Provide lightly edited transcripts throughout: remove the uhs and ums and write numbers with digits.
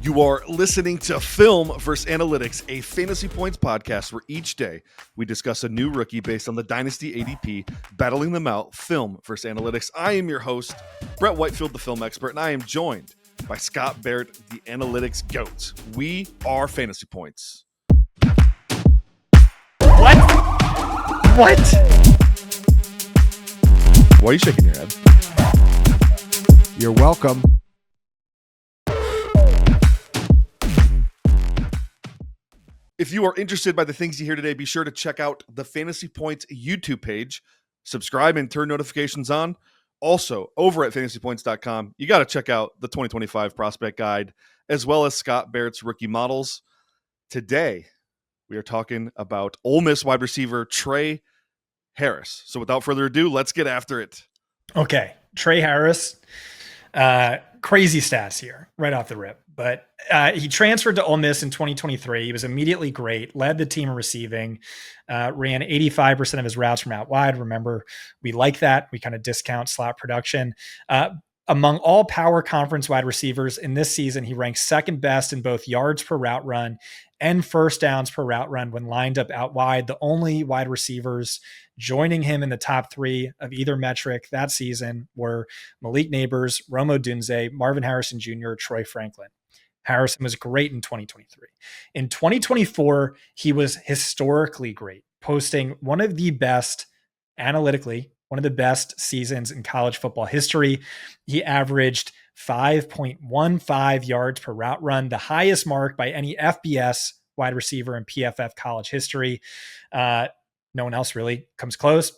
You are listening to Film vs. Analytics, a Fantasy Points podcast where each day we discuss a new rookie based on the Dynasty ADP, battling them out, Film vs. Analytics. I am your host, Brett Whitefield, the film expert, and I am joined by Scott Barrett, the analytics goat. We are Fantasy Points. What? Why are you shaking your head? You're welcome. If you are interested by the things you hear today, be sure to check out the Fantasy Points YouTube page, subscribe and turn notifications on. Also, over at fantasypoints.com, you got to check out the 2025 prospect guide, as well as Scott Barrett's rookie models. Today, we are talking about Ole Miss wide receiver Tre Harris. So without further ado, let's get after it. Okay, Tre Harris. Crazy stats here right off the rip. But he transferred to Ole Miss in 2023. He was immediately great, led the team in receiving, ran 85% of his routes from out wide. Remember, we like that. We kind of discount slot production. Among all power conference wide receivers in this season, he ranks second best in both yards per route run and first downs per route run when lined up out wide. The only wide receivers joining him in the top three of either metric that season were Malik Neighbors, Rome Odunze, Marvin Harrison Jr., Troy Franklin. Harrison was great in 2023. In 2024, he was historically great, posting one of the best seasons in college football history. He averaged 5.15 yards per route run, the highest mark by any FBS wide receiver in PFF college history. No one else really comes close.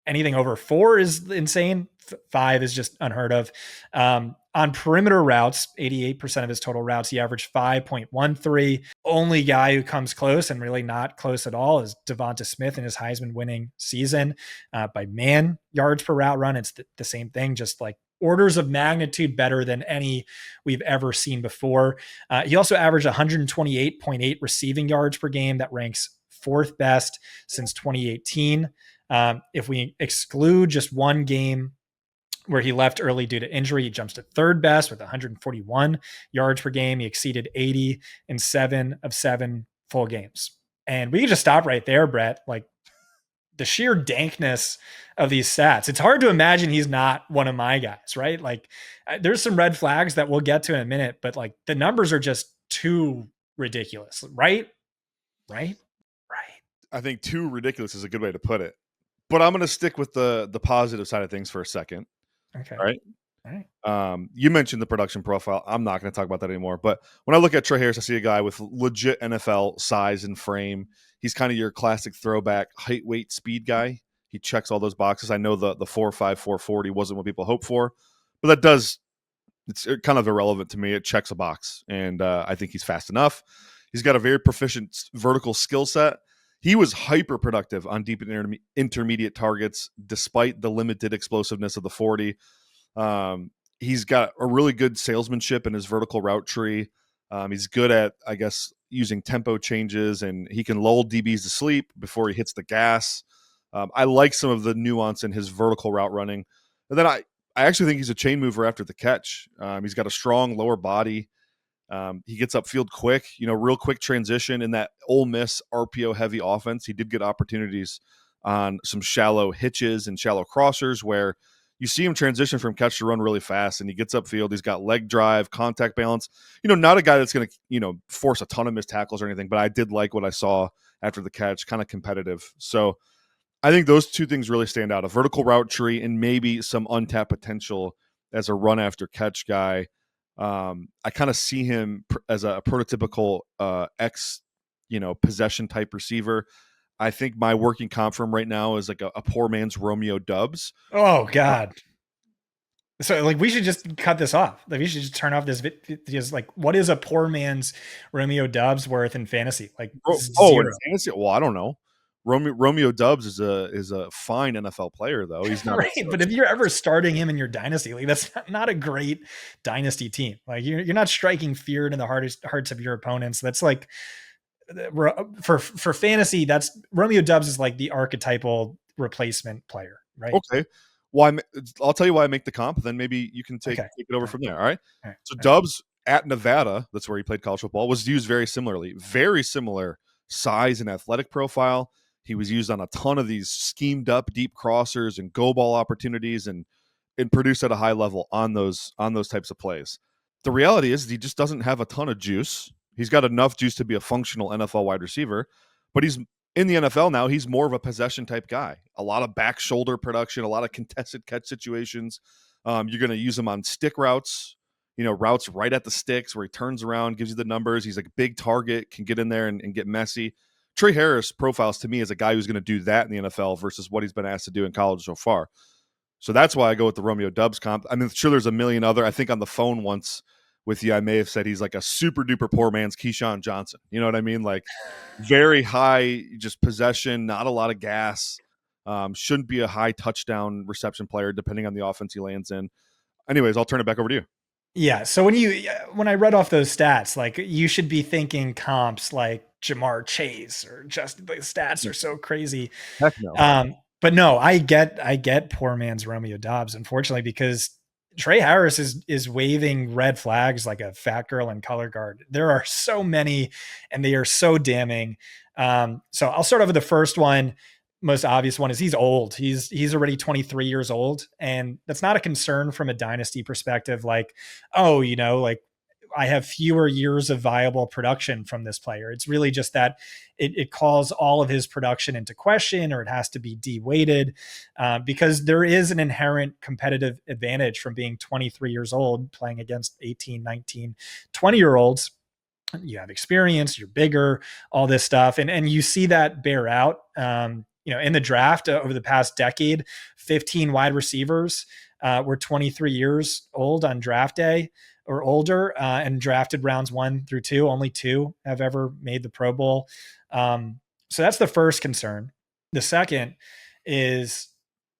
Anything over 4 is insane. 5 is just unheard of. On perimeter routes, 88% of his total routes, he averaged 5.13. Only guy who comes close, and really not close at all, is Devonta Smith in his Heisman winning season. By man yards per route run, it's the same thing, just like orders of magnitude better than any we've ever seen before. He also averaged 128.8 receiving yards per game. That ranks 4th best since 2018. If we exclude just one game where he left early due to injury, he jumps to 3rd best with 141 yards per game. He exceeded 80 in 7 of 7 full games. And we can just stop right there, Brett. Like, the sheer dankness of these stats. It's hard to imagine he's not one of my guys, right? Like, there's some red flags that we'll get to in a minute, but like, the numbers are just too ridiculous, right? Right. I think too ridiculous is a good way to put it. But I'm going to stick with the positive side of things for a second. Okay. All right. You mentioned the production profile. I'm not going to talk about that anymore. But when I look at Tre Harris, I see a guy with legit NFL size and frame. He's kind of your classic throwback height, weight, speed guy. He checks all those boxes. I know the 4.5, 440 wasn't what people hoped for, but it's kind of irrelevant to me. It checks a box, and I think he's fast enough. He's got a very proficient vertical skill set. He was hyper productive on deep and intermediate targets, despite the limited explosiveness of the 40. He's got a really good salesmanship in his vertical route tree. He's good at, I guess, using tempo changes, and he can lull DBs to sleep before he hits the gas. I like some of the nuance in his vertical route running. And then I actually think he's a chain mover after the catch. He's got a strong lower body. He gets upfield quick, real quick transition in that Ole Miss RPO heavy offense. He did get opportunities on some shallow hitches and shallow crossers where you see him transition from catch to run really fast, and he gets upfield. He's got leg drive, contact balance. Not a guy that's going to, force a ton of missed tackles or anything, but I did like what I saw after the catch, kind of competitive. So I think those two things really stand out, a vertical route tree and maybe some untapped potential as a run after catch guy. I kind of see him as a prototypical possession type receiver. I think my working comp for him right now is like a poor man's Romeo Doubs. Oh God. So like, we should just cut this off. Like, we should just turn off this video. Like, what is a poor man's Romeo Doubs worth in fantasy? Like, in fantasy? Well, I don't know. Romeo Doubs is a fine NFL player, though. He's not right, but if you're ever starting him in your dynasty league, that's not a great dynasty team. Like, you're not striking fear into the hearts of your opponents. That's like, for fantasy, that's Romeo Doubs is like the archetypal replacement player, right? Okay. Well, I'll tell you why I make the comp. Then maybe you can take it over from there. All right. So Doubs at Nevada, that's where he played college football, was used very similarly. Very similar size and athletic profile. He was used on a ton of these schemed up deep crossers and go ball opportunities and produced at a high level on those types of plays. The reality is he just doesn't have a ton of juice. He's got enough juice to be a functional NFL wide receiver, but he's in the NFL now. He's more of a possession type guy. A lot of back shoulder production, a lot of contested catch situations. You're going to use him on stick routes, routes right at the sticks where he turns around, gives you the numbers. He's like a big target, can get in there and get messy. Tre Harris profiles to me as a guy who's going to do that in the NFL versus what he's been asked to do in college so far. So that's why I go with the Romeo Doubs comp. I mean, sure, there's a million other. I think on the phone once with you, I may have said he's like a super duper poor man's Keyshawn Johnson. You know what I mean? Like very high, just possession, not a lot of gas. Shouldn't be a high touchdown reception player depending on the offense he lands in. Anyways, I'll turn it back over to you. Yeah. So when I read off those stats, like you should be thinking comps like Jamar Chase or just the stats are so crazy. Heck no. But no, I get poor man's Romeo Doubs, unfortunately, because Tre Harris is waving red flags like a fat girl in color guard. There are so many, and they are so damning. So I'll start off with the first one. Most obvious one is he's old. He's already 23 years old, and that's not a concern from a dynasty perspective. Like, oh, like I have fewer years of viable production from this player. It's really just that it calls all of his production into question, or it has to be de-weighted because there is an inherent competitive advantage from being 23 years old playing against 18, 19, 20-year-olds. You have experience, you're bigger, all this stuff. And you see that bear out. In the draft over the past decade, 15 wide receivers were 23 years old on draft day or older and drafted rounds 1 through 2. Only 2 have ever made the Pro Bowl. So that's the first concern. The second is,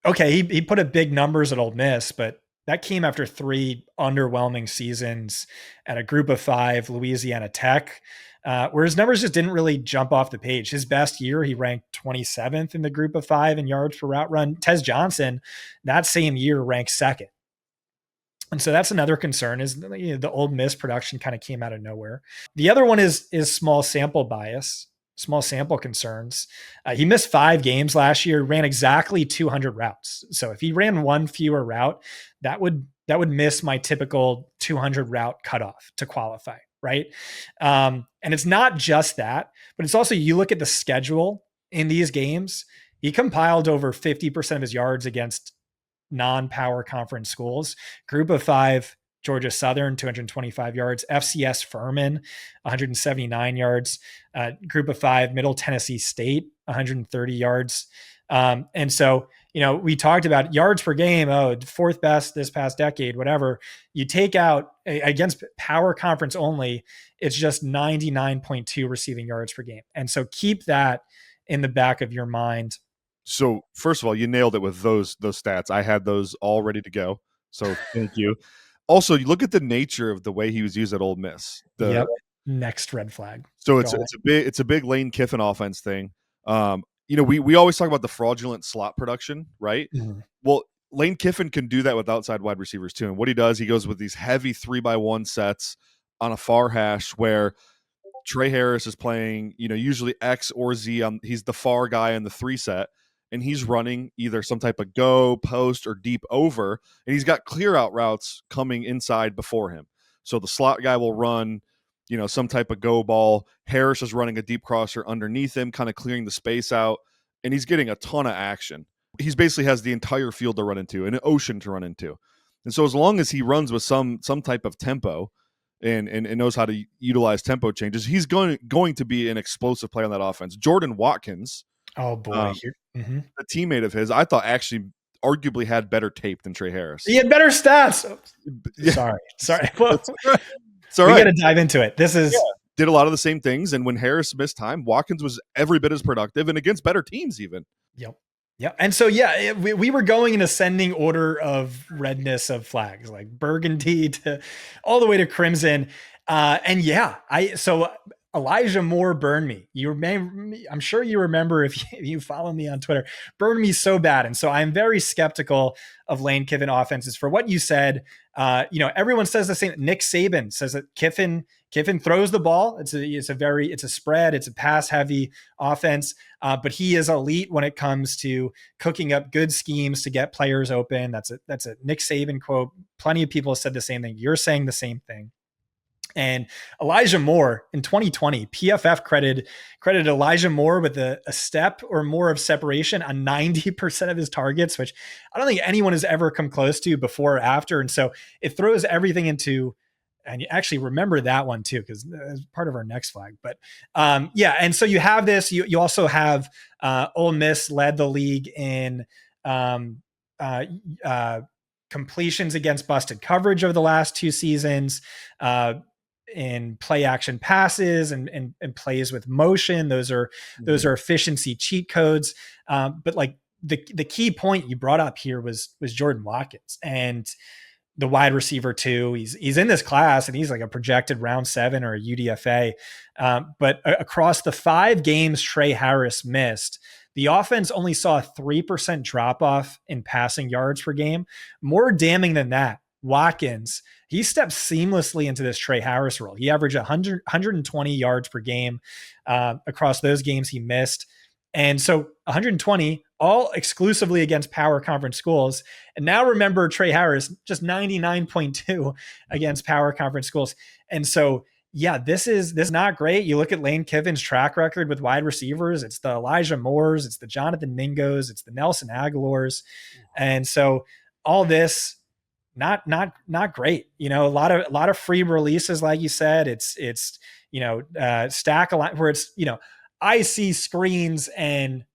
okay, he put up big numbers at Ole Miss, but that came after 3 underwhelming seasons at a group of 5 Louisiana Tech, where his numbers just didn't really jump off the page. His best year, he ranked 27th in the group of 5 in yards per route run. Tez Johnson, that same year, ranked 2nd. And so that's another concern is the Ole Miss production kind of came out of nowhere. The other one is small sample bias, small sample concerns. He missed 5 games last year, ran exactly 200 routes. So if he ran 1 fewer route, that would miss my typical 200 route cutoff to qualify, right? And it's not just that, but it's also, you look at the schedule in these games, he compiled over 50% of his yards against non-power conference schools. Group of 5, Georgia Southern, 225 yards. FCS Furman, 179 yards. Group of 5, Middle Tennessee State, 130 yards. And so, we talked about yards per game, 4th best this past decade, whatever. You take out against power conference only, it's just 99.2 receiving yards per game. And so keep that in the back of your mind. So first of all, you nailed it with those stats. I had those all ready to go. So thank you. Also, you look at the nature of the way he was used at Ole Miss. Yep. Next red flag. So it's a big Lane Kiffin offense thing. We always talk about the fraudulent slot production, right? Mm-hmm. Well, Lane Kiffin can do that with outside wide receivers too. And what he does, he goes with these heavy 3x1 sets on a far hash where Tre Harris is playing, usually X or Z. He's the far guy in the 3 set. And he's running either some type of go, post, or deep over, and he's got clear out routes coming inside before him. So the slot guy will run, some type of go ball. Harris is running a deep crosser underneath him, kind of clearing the space out, and he's getting a ton of action. He basically has the entire field to run into, an ocean to run into. And so as long as he runs with some type of tempo and knows how to utilize tempo changes, he's going to be an explosive player on that offense. Jordan Watkins, oh boy, a teammate of his, I thought actually arguably had better tape than Tre Harris. He had better stats. Yeah. Sorry. Well, it's all right. We got to dive into it. This is did a lot of the same things, and when Harris missed time, Watkins was every bit as productive and against better teams even. Yep. And so we were going in ascending order of redness of flags, like burgundy to all the way to crimson. So Elijah Moore burned me. I'm sure you remember if you follow me on Twitter, burned me so bad. And so I'm very skeptical of Lane Kiffin offenses for what you said. Everyone says the same. Nick Saban says that Kiffin throws the ball. It's a spread. It's a pass heavy offense. But he is elite when it comes to cooking up good schemes to get players open. That's a Nick Saban quote. Plenty of people have said the same thing. You're saying the same thing. And Elijah Moore in 2020, PFF credited Elijah Moore with a step or more of separation on 90% of his targets, which I don't think anyone has ever come close to before or after. And so it throws everything into, and you actually remember that one too, because it's part of our next flag. But and so you have this. You also have Ole Miss led the league in completions against busted coverage over the last 2 seasons. In play action passes and plays with motion. Those are efficiency cheat codes. But like the key point you brought up here was Jordan Watkins and the wide receiver too. He's in this class and he's like a projected round 7 or a UDFA. But across the 5 games Tre Harris missed, the offense only saw a 3% drop off in passing yards per game. More damning than that, Watkins, he steps seamlessly into this Tre Harris role. He averaged 120 yards per game across those games he missed. And so 120 all exclusively against power conference schools. And now remember Tre Harris, just 99.2 against power conference schools. And so, yeah, this is not great. You look at Lane Kiffin's track record with wide receivers. It's the Elijah Moores, it's the Jonathan Mingos, it's the Nelson Aguilars. And so all this, not great. A lot of free releases, like you said. It's stack a lot where it's I see screens and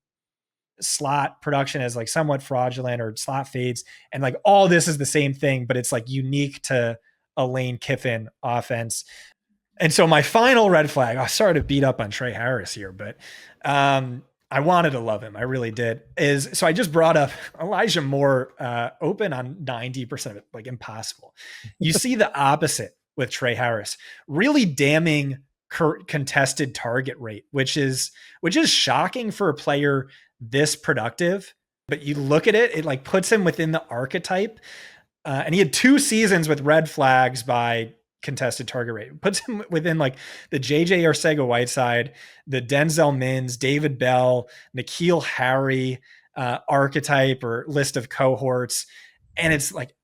slot production as like somewhat fraudulent or slot fades, and like all this is the same thing, but it's like unique to a Lane Kiffin offense. And so my final red flag, I started to beat up on Tre Harris here, but I wanted to love him. I really did. So I just brought up Elijah Moore open on 90% of it, like impossible. You see the opposite with Tre Harris, really damning contested target rate, which is shocking for a player this productive. But you look at it, it like puts him within the archetype. And he had 2 seasons with red flags by contested target rate. It puts him within like the JJ Arcega-Whiteside, the Denzel Mims, David Bell, N'Keal Harry archetype or list of cohorts. And it's like,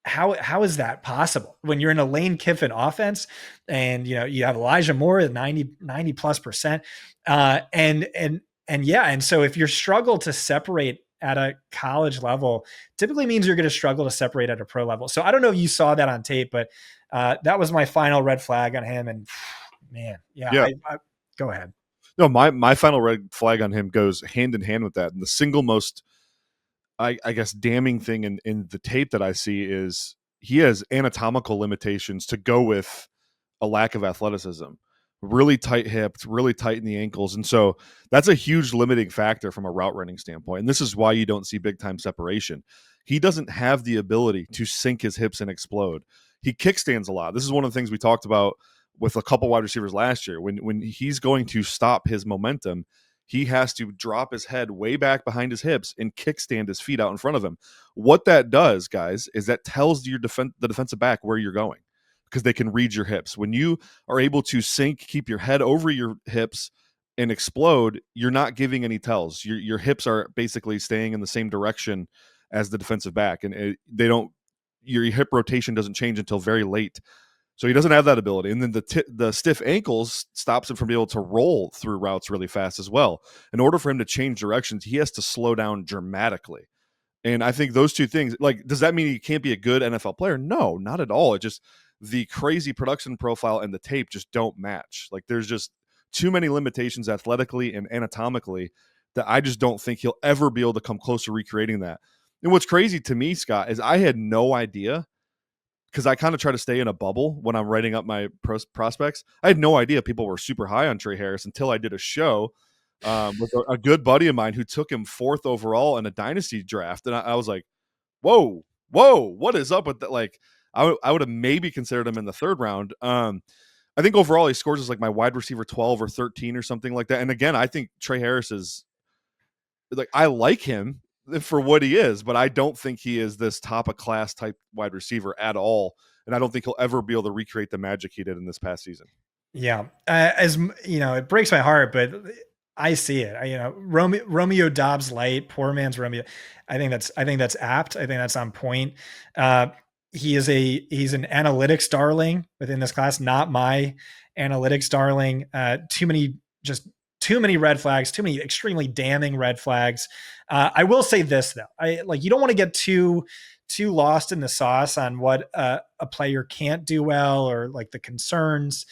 how is that possible when you're in a Lane Kiffin offense and you have Elijah Moore at 90 plus percent. And so if you struggle to separate at a college level, typically means you're going to struggle to separate at a pro level. So I don't know if you saw that on tape, but that was my final red flag on him. And man, I go ahead. No, my final red flag on him goes hand in hand with that. And the single most, I guess, damning thing in the tape that I see is he has anatomical limitations to go with a lack of athleticism. Really tight hips, really tight in the ankles. And so that's a huge limiting factor from a route running standpoint. And this is why you don't see big time separation. He doesn't have the ability to sink his hips and explode. He kickstands a lot. This is one of the things we talked about with a couple wide receivers last year. When he's going to stop his momentum, he has to drop his head way back behind his hips and kickstand his feet out in front of him. What that does, guys, is that tells the defensive back where you're going because they can read your hips. When you are able to keep your head over your hips and explode, you're not giving any tells. Your hips are basically staying in the same direction as the defensive back, and your hip rotation doesn't change until very late. So he doesn't have that ability. And then the stiff ankles stops him from being able to roll through routes really fast as well. In order for him to change directions, he has to slow down dramatically. And I think those two things, like, does that mean he can't be a good NFL player? No, not at all. It just, the crazy production profile and the tape just don't match. Like, there's just too many limitations athletically and anatomically that I just don't think he'll ever be able to come close to recreating that. And what's crazy to me, Scott, is I had no idea, because I kind of try to stay in a bubble when I'm writing up my prospects. I had no idea people were super high on Tre Harris until I did a show with a good buddy of mine who took him 4th overall in a dynasty draft. And I was like, whoa, what is up with that? Like, I would have maybe considered him in the 3rd round. I think overall he scores as like my wide receiver 12 or 13 or something like that. And again, I think Tre Harris is like, I like him for what he is, but I don't think he is this top of class type wide receiver at all. And I don't think he'll ever be able to recreate the magic he did in this past season. Yeah. As you know, it breaks my heart, but I see it. Romeo Dobbs light, poor man's Romeo. I think that's apt. I think that's on point. He's an analytics darling within this class, not my analytics darling. Too many red flags, too many extremely damning red flags. I will say this though, you don't want to get too lost in the sauce on what a player can't do well or like the concerns,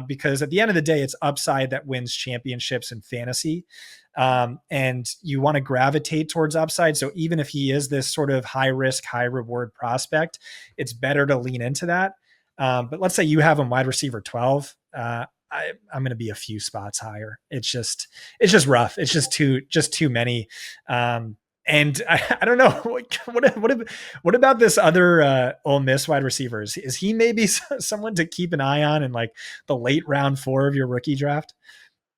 because at the end of the day, it's upside that wins championships in fantasy. And you want to gravitate towards upside. So even if he is this sort of high risk, high reward prospect, it's better to lean into that. But let's say you have him wide receiver 12. I'm going to be a few spots higher. It's just rough. It's just too many. And I don't know what about this other Ole Miss wide receiver? Is he maybe someone to keep an eye on in like the late round 4 of your rookie draft?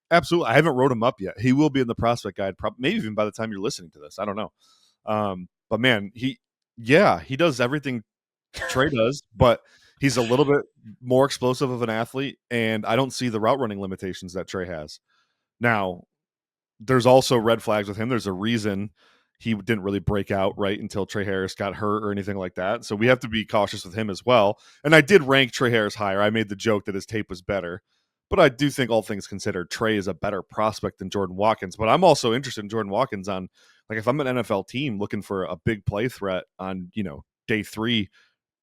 Absolutely. I haven't wrote him up yet. He will be in the prospect guide, maybe even by the time you're listening to this. I don't know. But man, he does everything Tre does, but he's a little bit more explosive of an athlete, and I don't see the route running limitations that Tre has. Now, there's also red flags with him. There's a reason he didn't really break out right until Tre Harris got hurt or anything like that. So we have to be cautious with him as well. And I did rank Tre Harris higher. I made the joke that his tape was better. But I do think all things considered, Tre is a better prospect than Jordan Watkins. But I'm also interested in Jordan Watkins on, like, if I'm an NFL team looking for a big play threat on, day 3,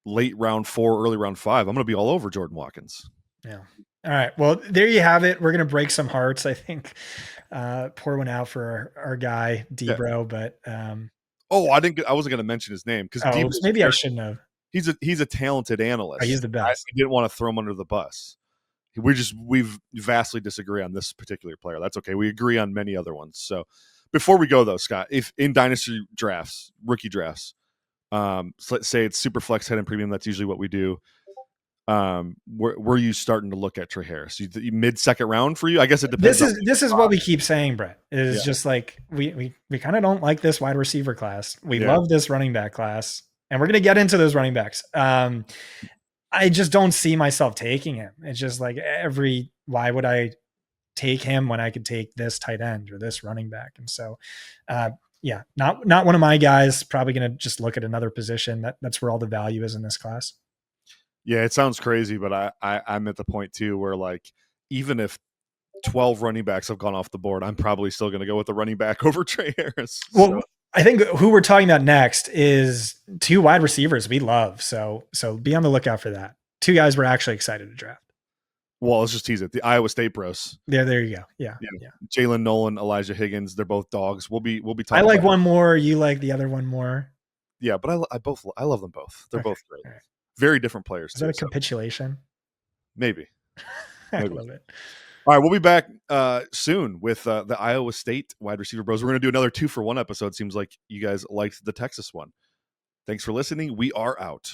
late round 4, early round 5, I'm going to be all over Jordan Watkins. Yeah. All right. Well, there you have it. We're going to break some hearts, I think. Pour one out for our guy, Debro. Yeah. But I wasn't going to mention his name because maybe I shouldn't have. He's a talented analyst. He's the best. I didn't want to throw him under the bus. We vastly disagree on this particular player. That's okay. We agree on many other ones. So before we go though, Scott, if in dynasty drafts, rookie drafts, so let's say it's super flex head and premium, that's usually what we do. Were you starting to look at Tre Harris? You mid second round for you? I guess it depends. This is what we keep saying, Brett. Is just like we kind of don't like this wide receiver class. We love this running back class, and we're gonna get into those running backs. I just don't see myself taking him. It's just like why would I take him when I could take this tight end or this running back? And so, not one of my guys. Probably going to just look at another position. That's where all the value is in this class. Yeah, it sounds crazy, but I'm at the point too where, like, even if 12 running backs have gone off the board, I'm probably still going to go with the running back over Tre Harris. Well, I think who we're talking about next is 2 wide receivers we love. So be on the lookout for that. 2 guys we're actually excited to draft. Well, let's just tease it. The Iowa State bros. There you go. Yeah. Jalen Nolan, Elijah Higgins. They're both dogs. We'll be talking. I like one more. You like the other one more. Yeah, but I love them both. They're both great. Right. Very different players. Is that a capitulation? Maybe. I love it. All right, we'll be back soon with the Iowa State wide receiver bros. We're going to do another 2-for-1 episode. Seems like you guys liked the Texas one. Thanks for listening. We are out.